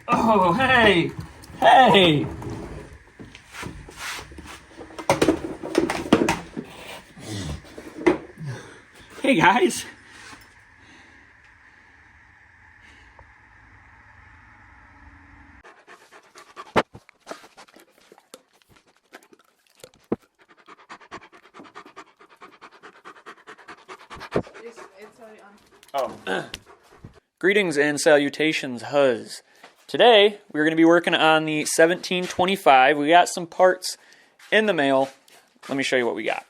Oh, hey! Hey! Hey, guys! Oh. Greetings and salutations, huz. Today, we're going to be working on the 1725. We got some parts in the mail. Let me show you what we got.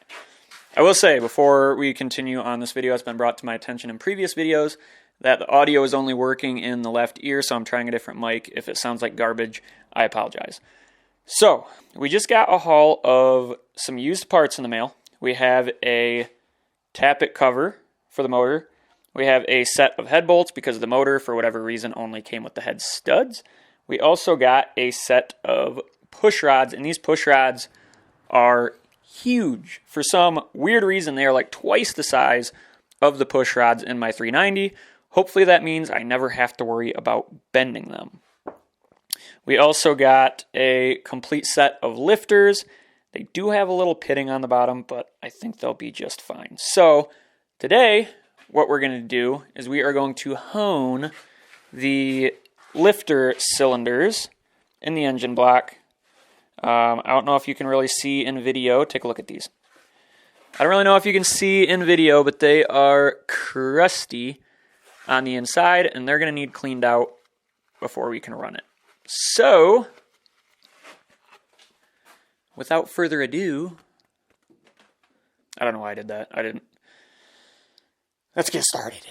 I will say, before we continue on this video, it's been brought to my attention in previous videos that the audio is only working in the left ear, so I'm trying a different mic. If it sounds like garbage, I apologize. So, we just got a haul of some used parts in the mail. We have a tappet cover for the motor. We have a set of head bolts because the motor, for whatever reason, only came with the head studs. We also got a set of push rods, and these push rods are huge. For some weird reason, they are like twice the size of the push rods in my 390. Hopefully that means I never have to worry about bending them. We also got a complete set of lifters. They do have a little pitting on the bottom, but I think they'll be just fine. So today, what we're going to do is we are going to hone the lifter cylinders in the engine block. I don't know if you can really see in video. Take a look at these. I don't really know if you can see in video, but they are crusty on the inside, and they're going to need cleaned out before we can run it. So, without further ado, I don't know why I did that. I didn't. Let's get started.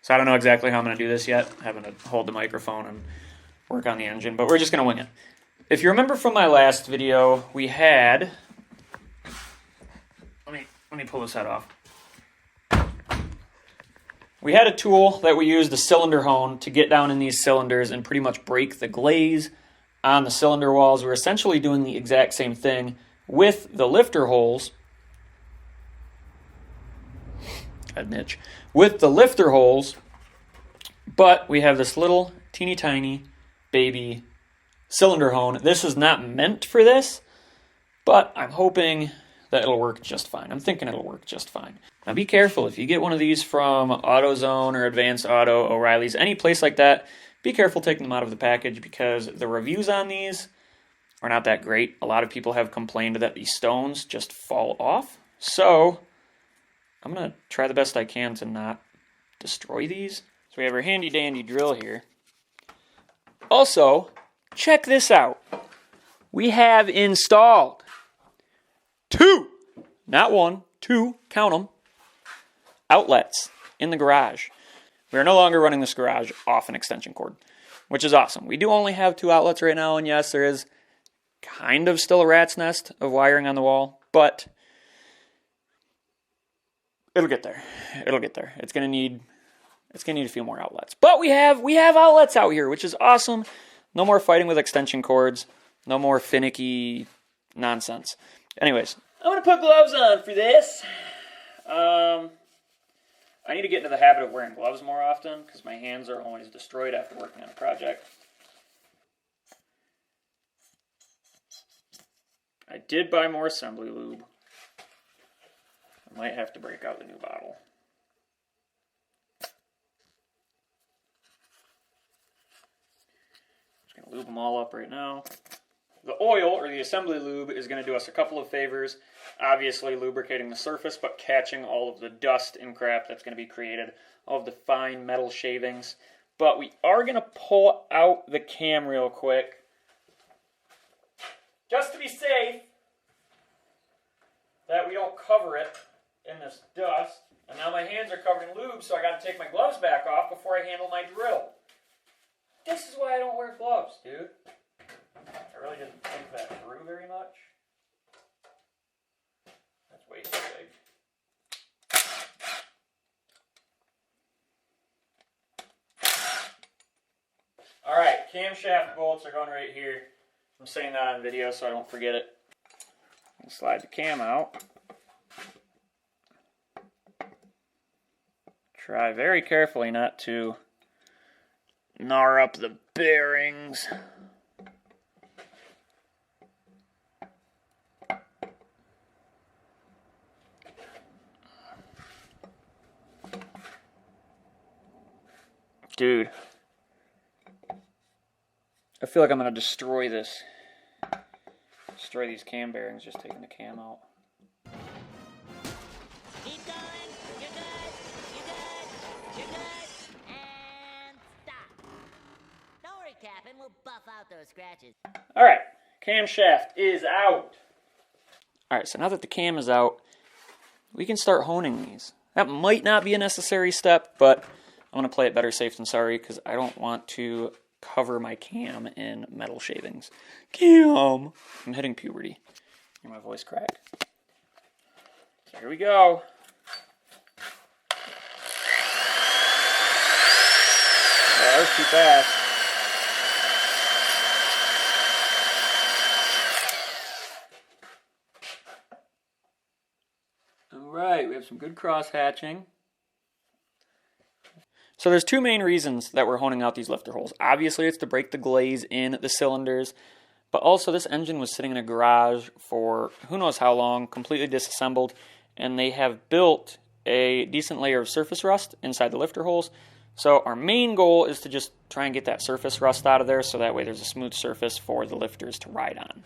So I don't know exactly how I'm going to do this yet. I'm having to hold the microphone and work on the engine, but we're just going to wing it. If you remember from my last video, we had... Let me pull this head off. We had a tool that we used, the cylinder hone, to get down in these cylinders and pretty much break the glaze on the cylinder walls. We're essentially doing the exact same thing with the lifter holes. A niche. With the lifter holes, but we have this little teeny tiny baby cylinder hone. This is not meant for this, but I'm hoping that it'll work just fine. I'm thinking it'll work just fine. Now be careful, if you get one of these from AutoZone or Advanced Auto, O'Reilly's, any place like that, be careful taking them out of the package because the reviews on these are not that great. A lot of people have complained that these stones just fall off. So I'm going to try the best I can to not destroy these. So we have our handy dandy drill here. Also, check this out. We have installed two, not one, two, count them, outlets in the garage. We are no longer running this garage off an extension cord, which is awesome. We do only have two outlets right now, and yes, there is kind of still a rat's nest of wiring on the wall, but it'll get there. It'll get there. It's gonna need a few more outlets. But we have outlets out here, which is awesome. No more fighting with extension cords. No more finicky nonsense. Anyways, I'm gonna put gloves on for this. I need to get into the habit of wearing gloves more often because my hands are always destroyed after working on a project. I did buy more assembly lube. I might have to break out the new bottle. Just going to lube them all up right now. The oil, or the assembly lube, is going to do us a couple of favors. Obviously lubricating the surface, but catching all of the dust and crap that's going to be created, all of the fine metal shavings. But we are going to pull out the cam real quick, just to be safe, that we don't cover it in this dust. And now my hands are covered in lube, so I got to take my gloves back off before I handle my drill. This is why I don't wear gloves, dude. I really didn't think that through very much. That's way too big. Alright, camshaft bolts are going right here. I'm saying that on video so I don't forget it. I'll slide the cam out. Try very carefully not to Gnar up the bearings. Dude, I feel like I'm going to destroy this. Destroy these cam bearings just taking the cam out. Keep going. You're good. You're good. You're good. And stop. Don't worry, Captain. We'll buff out those scratches. Alright, camshaft is out. Alright, so now that the cam is out, we can start honing these. That might not be a necessary step, but I'm going to play it better safe than sorry because I don't want to cover my cam in metal shavings. Cam! I'm hitting puberty. Hear my voice crack. So here we go. Oh, that was too fast. Alright, we have some good cross hatching. So there's two main reasons that we're honing out these lifter holes. Obviously, it's to break the glaze in the cylinders, but also this engine was sitting in a garage for who knows how long, completely disassembled, and they have built a decent layer of surface rust inside the lifter holes. So our main goal is to just try and get that surface rust out of there so that way there's a smooth surface for the lifters to ride on.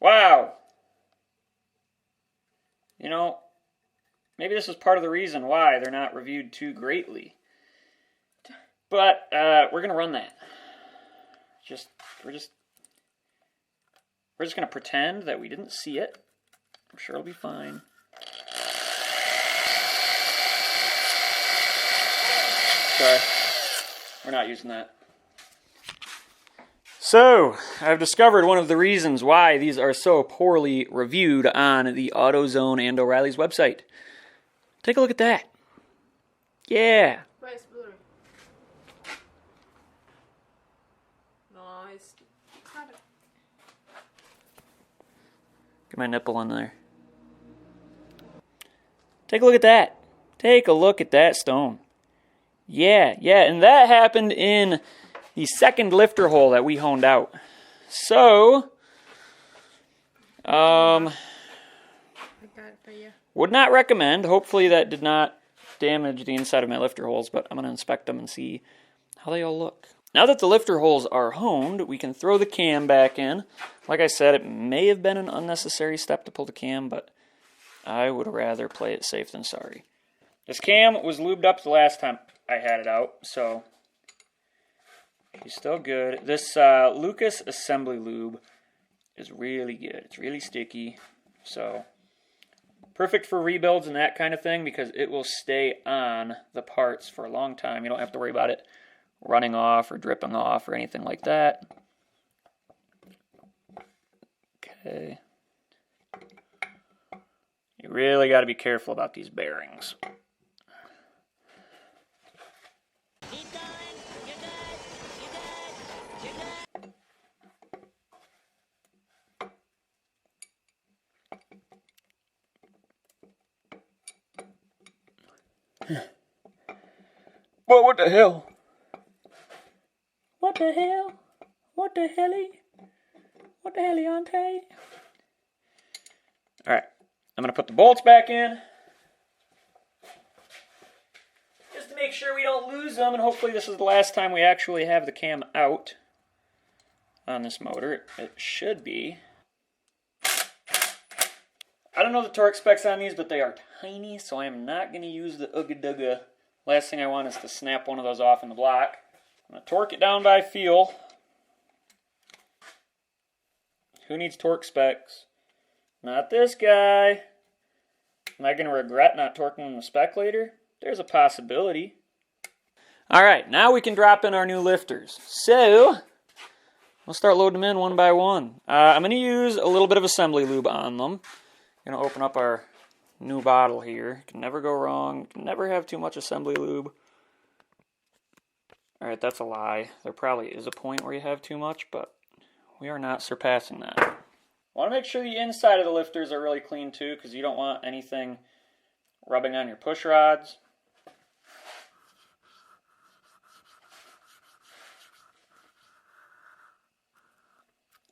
Wow. You know, maybe this is part of the reason why they're not reviewed too greatly. But we're going to run that. We're just going to pretend that we didn't see it. I'm sure it'll be fine. Sorry. We're not using that. So, I've discovered one of the reasons why these are so poorly reviewed on the AutoZone and O'Reilly's website. Take a look at that. Yeah. Why is blurry? No, it's kind of... Get my nipple in there. Take a look at that. Take a look at that stone. Yeah, and that happened in the second lifter hole that we honed out. So, I got it for you. would not recommend. Hopefully that did not damage the inside of my lifter holes, but I'm going to inspect them and see how they all look. Now that the lifter holes are honed, we can throw the cam back in. Like I said, it may have been an unnecessary step to pull the cam, but I would rather play it safe than sorry. This cam was lubed up the last time I had it out, so she's still good. This Lucas Assembly Lube is really good. It's really sticky, so perfect for rebuilds and that kind of thing because it will stay on the parts for a long time. You don't have to worry about it running off or dripping off or anything like that. Okay. You really got to be careful about these bearings. Keep going. You're good. You're good. You're good. Well, what the hell? What the hell? What the helly? What the heliante? Alright, I'm going to put the bolts back in. Just to make sure we don't lose them, and hopefully this is the last time we actually have the cam out on this motor. It should be. I don't know the torque specs on these, but they are tiny, so I am not going to use the Ooga Dooga. Last thing I want is to snap one of those off in the block. I'm going to torque it down by feel. Who needs torque specs? Not this guy. Am I going to regret not torquing the spec later? There's a possibility. Alright, now we can drop in our new lifters. So, we'll start loading them in one by one. I'm going to use a little bit of assembly lube on them. I'm going to open up our new bottle here. Can never go wrong. Can never have too much assembly lube. Alright, that's a lie. There probably is a point where you have too much, but we are not surpassing that. Want to make sure the inside of the lifters are really clean too, because you don't want anything rubbing on your push rods.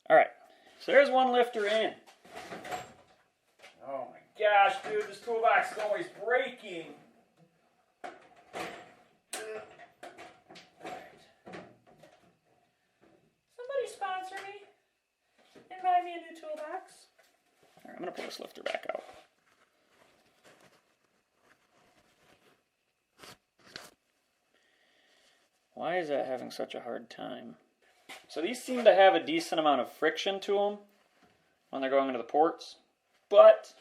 Alright, so there's one lifter in. Oh my gosh, dude, this toolbox is always breaking. Somebody sponsor me and buy me a new toolbox. Alright, I'm going to pull this lifter back out. Why is that having such a hard time? So these seem to have a decent amount of friction to them when they're going into the ports, but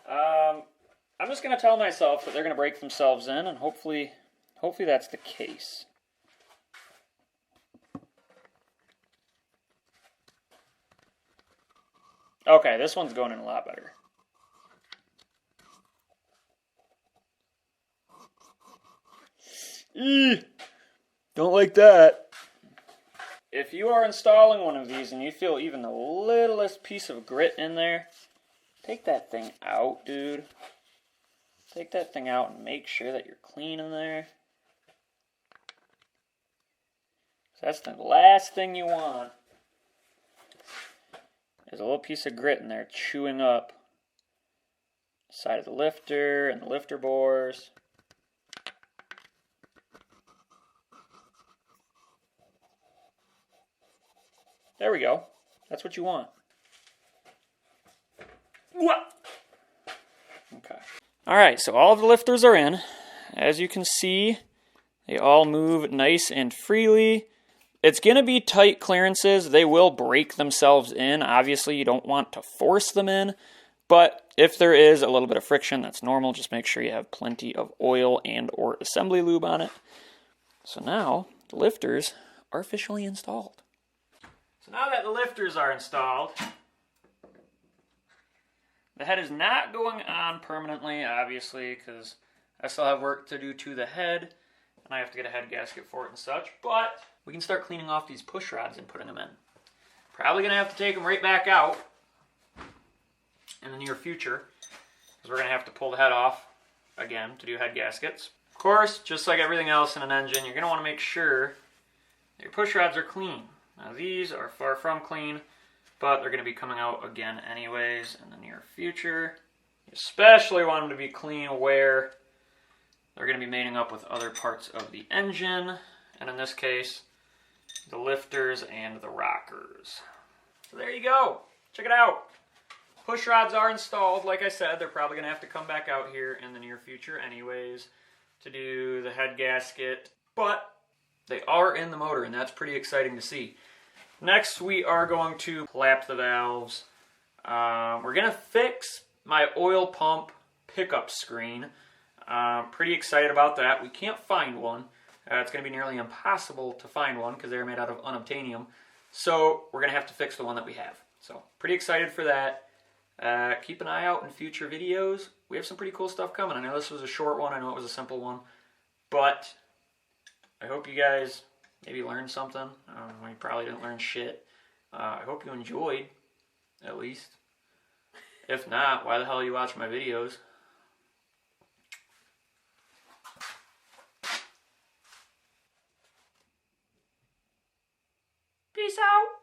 I'm just going to tell myself that they're going to break themselves in, and hopefully that's the case. Okay, this one's going in a lot better. Eee! Don't like that. If you are installing one of these and you feel even the littlest piece of grit in there, take that thing out, dude. Take that thing out and make sure that you're clean in there. That's the last thing you want. There's a little piece of grit in there chewing up the side of the lifter and the lifter bores. There we go. That's what you want. What? Okay. Alright, so all of the lifters are in. As you can see, they all move nice and freely. It's going to be tight clearances. They will break themselves in. Obviously, you don't want to force them in. But if there is a little bit of friction, that's normal. Just make sure you have plenty of oil and or assembly lube on it. So now, the lifters are officially installed. So now that the lifters are installed, the head is not going on permanently, obviously, because I still have work to do to the head, and I have to get a head gasket for it and such, but we can start cleaning off these push rods and putting them in. Probably going to have to take them right back out in the near future, because we're going to have to pull the head off again to do head gaskets. Of course, just like everything else in an engine, you're going to want to make sure that your push rods are clean. Now these are far from clean, but they're going to be coming out again anyways in the near future. You especially want them to be clean where they're going to be mating up with other parts of the engine, and in this case, the lifters and the rockers. So there you go. Check it out. Push rods are installed. Like I said, they're probably going to have to come back out here in the near future anyways to do the head gasket, but they are in the motor, and that's pretty exciting to see. Next, we are going to lap the valves. We're going to fix my oil pump pickup screen. Pretty excited about that. We can't find one. It's going to be nearly impossible to find one because they're made out of unobtainium. So we're going to have to fix the one that we have. So pretty excited for that. Keep an eye out in future videos. We have some pretty cool stuff coming. I know this was a short one. I know it was a simple one. But I hope you guys maybe learned something. You probably didn't learn shit. I hope you enjoyed, at least. If not, why the hell are you watching my videos? Peace out.